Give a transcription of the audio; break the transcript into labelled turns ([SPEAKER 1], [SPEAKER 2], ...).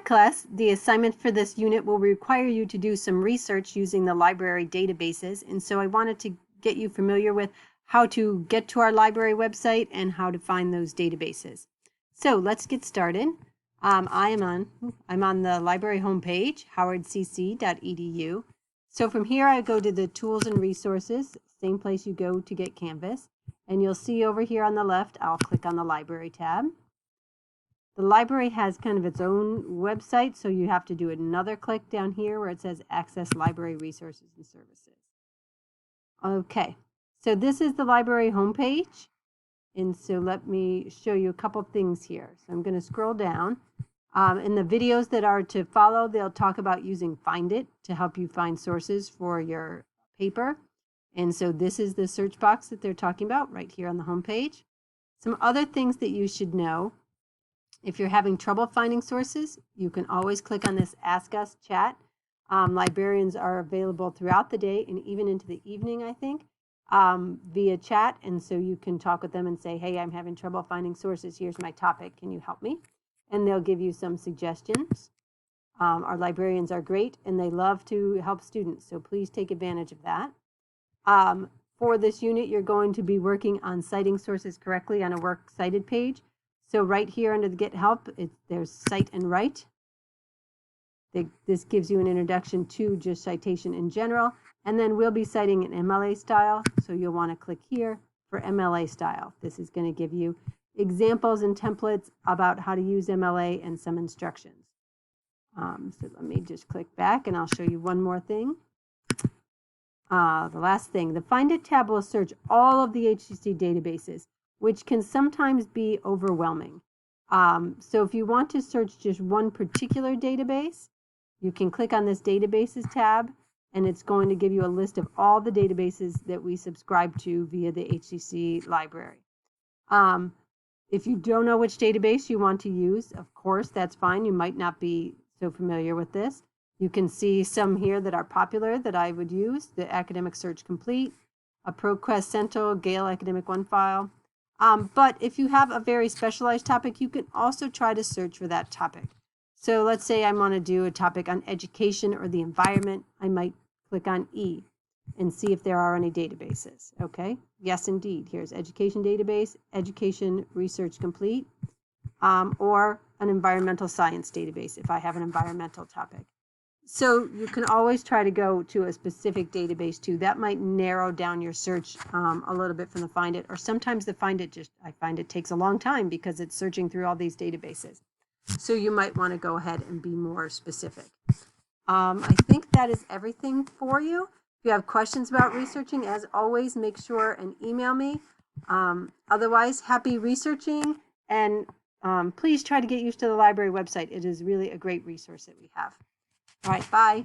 [SPEAKER 1] class, the assignment for this unit will require you to do some research using the library databases. And so I wanted to get you familiar with how to get to our library website and how to find those databases. So let's get started. I'm on the library homepage, howardcc.edu. So from here I go to the tools and resources, same place you go to get Canvas. And you'll see over here on the left, I'll click on the library tab. The library has kind of its own website, so you have to do another click down here where it says Access Library Resources and Services. Okay, so this is the library homepage. And so let me show you a couple things here. So I'm going to scroll down. In the videos that are to follow, they'll talk about using Find It to help you find sources for your paper. And so this is the search box that they're talking about right here on the homepage. Some other things that you should know. If you're having trouble finding sources, you can always click on this Ask Us chat. Librarians are available throughout the day and even into the evening, I think, via chat. And so you can talk with them and say, hey, I'm having trouble finding sources. Here's my topic. Can you help me? And they'll give you some suggestions. Our librarians are great and they love to help students. So please take advantage of that. For this unit, you're going to be working on citing sources correctly on a works cited page. So right here under the Get Help, there's Cite and Write. This gives you an introduction to just citation in general. And then we'll be citing in MLA style. So you'll want to click here for MLA style. This is going to give you examples and templates about how to use MLA and some instructions. So let me just click back and I'll show you one more thing. The last thing, the Find It tab will search all of the HCC databases, which can sometimes be overwhelming. So if you want to search just one particular database, you can click on this Databases tab, and it's going to give you a list of all the databases that we subscribe to via the HCC library. If you don't know which database you want to use, of course, that's fine. You might not be so familiar with this. You can see some here that are popular that I would use, the Academic Search Complete, a ProQuest Central, Gale Academic OneFile. But if you have a very specialized topic, you can also try to search for that topic. So let's say I want to do a topic on education or the environment. I might click on E and see if there are any databases. Okay, yes, indeed. Here's Education Database, Education Research Complete, or an environmental science database if I have an environmental topic. So you can always try to go to a specific database too. That might narrow down your search a little bit from the Find It, or sometimes the Find It I find it takes a long time because it's searching through all these databases. So you might want to go ahead and be more specific. I think that is everything for you. If you have questions about researching, as always, make sure and email me. Otherwise, happy researching, and please try to get used to the library website. It is really a great resource that we have. All right, bye.